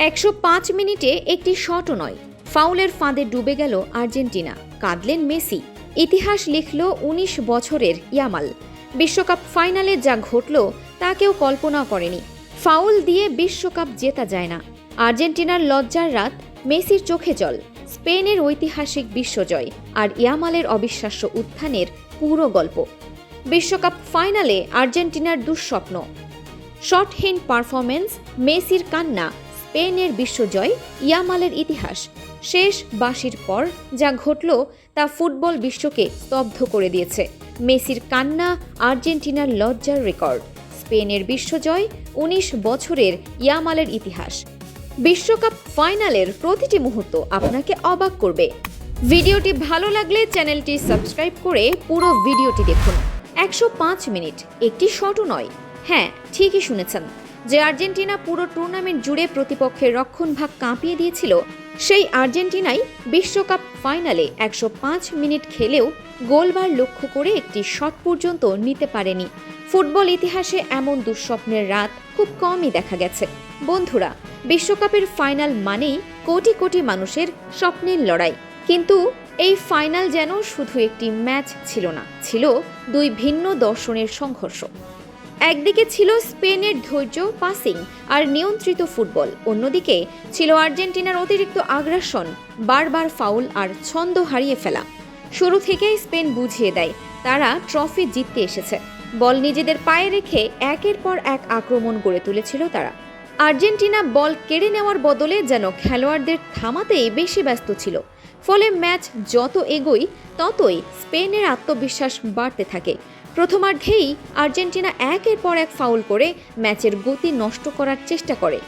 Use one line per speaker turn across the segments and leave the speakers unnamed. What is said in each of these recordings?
105 মিনিটে একটি শটও নয়, ফাউলের ফাঁদে ডুবে গেল আর্জেন্টিনা, কাঁদলেন মেসি। ইতিহাস লিখল ১৯ বছরের ইয়ামাল। বিশ্বকাপ ফাইনালে যা ঘটল তা কেউ কল্পনা করেনি। ফাউল দিয়ে বিশ্বকাপ জেতা যায় না। আর্জেন্টিনার লজ্জার রাত, মেসির চোখে জল, স্পেনের ঐতিহাসিক বিশ্বজয় আর ইয়ামালের অবিশ্বাস্য উত্থানের পুরো গল্প। বিশ্বকাপ ফাইনালে আর্জেন্টিনার দুঃস্বপ্ন, শটহীন পারফরমেন্স, মেসির কান্না, স্পেনের বিশ্বজয়, ইয়ামালের ইতিহাস। শেষ বাঁশির পর যা ঘটল তা ফুটবল বিশ্বকে স্তব্ধ করে দিয়েছে। মেসির কান্না, আর্জেন্টিনার লজ্জার রেকর্ড, স্পেনের বিশ্বজয়, ১৯ বছরের ইয়ামালের ইতিহাস। বিশ্বকাপ ফাইনালের প্রতিটি মুহূর্ত আপনাকে অবাক করবে। ভিডিওটি ভালো লাগলে চ্যানেলটি সাবস্ক্রাইব করে পুরো ভিডিওটি দেখুন। 105 মিনিট, একটি শটও নয়। হ্যাঁ, ঠিকই শুনেছেন। যে আর্জেন্টিনা পুরো টুর্নামেন্ট জুড়ে প্রতিপক্ষের রক্ষণভাগ কাঁপিয়ে দিয়েছিল, সেই আর্জেন্টিনাই বিশ্বকাপ ফাইনালে 105 মিনিট খেলেও গোলবার লক্ষ্য করে একটি শট পর্যন্ত নিতে পারেনি। ফুটবল ইতিহাসে এমন দুঃস্বপ্নের রাত খুব কমই দেখা গেছে। বন্ধুরা, বিশ্বকাপের ফাইনাল মানেই কোটি কোটি মানুষের স্বপ্নের লড়াই। কিন্তু এই ফাইনাল যেন শুধু একটি ম্যাচ ছিল না, ছিল দুই ভিন্ন দর্শনের সংঘর্ষ। একদিকে ছিল স্পেনের ধৈর্য, পাসিং আর নিয়ন্ত্রিত ফুটবল, অন্যদিকে ছিল আর্জেন্টিনার অতিরিক্ত আগ্রাসন, বারবার ফাউল আর ছন্দ হারিয়ে ফেলা। শুরু থেকেই স্পেন বুঝিয়ে দেয় তারা ট্রফি জিততে এসেছে। বল নিজেদের পায়ে রেখে একের পর এক আক্রমণ গড়ে তুলেছিল তারা। আর্জেন্টিনা বল কেড়ে নেওয়ার বদলে যেন খেলোয়াড়দের থামাতেই বেশি ব্যস্ত ছিল। ফলে ম্যাচ যত এগোয় ততই স্পেনের আত্মবিশ্বাস বাড়তে থাকে। প্রথমার্ধেই আর্জেন্টিনা একের পর এক ফাউল করে ম্যাচের গতি নষ্ট করার চেষ্টা করে।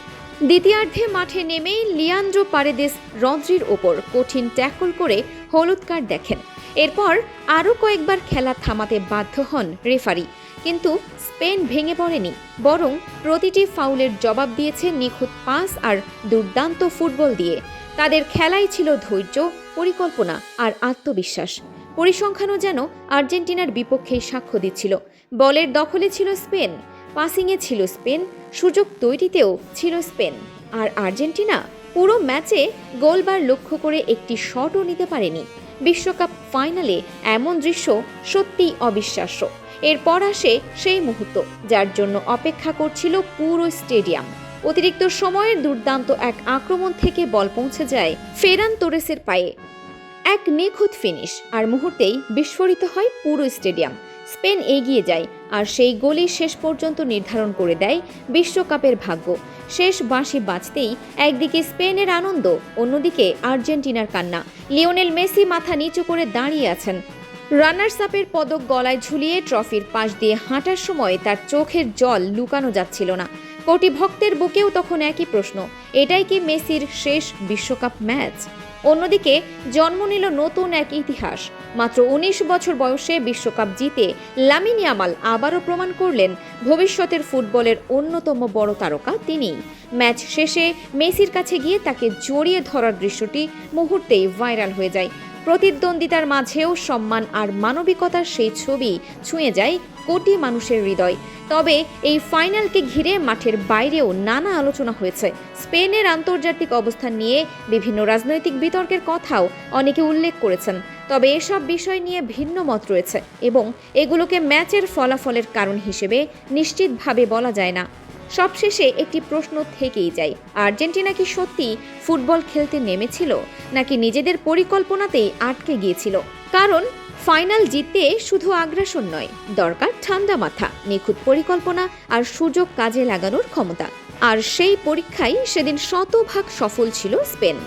দ্বিতীয়ার্ধে মাঠে নেমেই লিয়ান্দ্রো পারেদেস রদ্রির ওপর কঠিন ট্যাকল করে হলুদ কার্ড দেখেন। এরপর আরও কয়েকবার খেলা থামাতে বাধ্য হন রেফারি। কিন্তু স্পেন ভেঙে পড়েনি, বরং প্রতিটি ফাউলের জবাব দিয়েছে নিখুঁত পাস আর দুর্দান্ত ফুটবল দিয়ে। তাদের খেলাই ছিল ধৈর্য, পরিকল্পনা আর আত্মবিশ্বাস। পরিসংখ্যানও যেন আর্জেন্টিনার বিপক্ষেই সাক্ষ্য দিচ্ছিল। বলের দখলে ছিল স্পেন, পাসিংয়ে ছিল স্পেন, সুযোগ তৈরিতেও ছিল স্পেন। আর আর্জেন্টিনা পুরো ম্যাচে গোলবার লক্ষ্য করে একটি শটও নিতে পারেনি। বিশ্বকাপ ফাইনালে এমন দৃশ্য সত্যিই অবিশ্বাস্য। এরপর আসে সেই মুহূর্ত যার জন্য অপেক্ষা করছিল পুরো স্টেডিয়াম। অতিরিক্ত সময়ের দুর্দান্ত এক আক্রমণ থেকে বল পৌঁছে যায় ফেরান তোরেসের পায়ে। এক নিখুঁত ফিনিশ, আর মুহূর্তেই বিস্ফোরিত হয় পুরো স্টেডিয়াম। স্পেন এগিয়ে যায়, আর সেই গোলই শেষ পর্যন্ত নির্ধারণ করে দেয় বিশ্বকাপের ভাগ্য। শেষ বাঁশি বাজতেই একদিকে স্পেনের আনন্দ, অন্যদিকে আর্জেন্টিনার কান্না। লিওনেল মেসি মাথা নিচু করে দাঁড়িয়ে আছেন। রানার্স আপের পদক গলায় ঝুলিয়ে ট্রফির পাশ দিয়ে হাঁটার সময় তার চোখের জল লুকানো যাচ্ছিল না। কোটি ভক্তের বুকেও তখন একই প্রশ্ন, এটাই কি মেসির শেষ বিশ্বকাপ ম্যাচ? অন্যদিকে জন্ম নিল নতুন এক ইতিহাস। মাত্র ১৯ বছর বয়সে বিশ্বকাপ জিতে লামিন ইয়ামাল আবারও প্রমাণ করলেন ভবিষ্যতের ফুটবলের অন্যতম বড় তারকা তিনিই। ম্যাচ শেষে মেসির কাছে গিয়ে তাকে জড়িয়ে ধরার দৃশ্যটি মুহূর্তেই ভাইরাল হয়ে যায়। প্রতিদ্বন্দ্বিতার মাঝেও সম্মান আর মানবিকতার সেই ছবি ছুঁয়ে যায় কোটি মানুষের হৃদয়। তবে এই ফাইনালকে ঘিরে মাঠের বাইরেও নানা আলোচনা হয়েছে। স্পেনের আন্তর্জাতিক অবস্থান নিয়ে বিভিন্ন রাজনৈতিক বিতর্কের কথাও অনেকে উল্লেখ করেছেন। তবে এসব বিষয় নিয়ে ভিন্ন মত রয়েছে এবং এগুলোকে ম্যাচের ফলাফলের কারণ হিসেবে নিশ্চিতভাবে বলা যায় না। সবশেষে একটি প্রশ্ন থেকেই যায়, আর্জেন্টিনা কি সত্যি ফুটবল খেলতে নেমেছিল, নাকি নিজেদের পরিকল্পনাতেই আটকে গিয়েছিল? কারণ ফাইনাল জিততে শুধু আগ্রাসন নয়, দরকার ঠান্ডা মাথা, নিখুঁত পরিকল্পনা আর সুযোগ কাজে লাগানোর ক্ষমতা। আর সেই পরীক্ষায় সেদিন শতভাগ সফল ছিল স্পেন।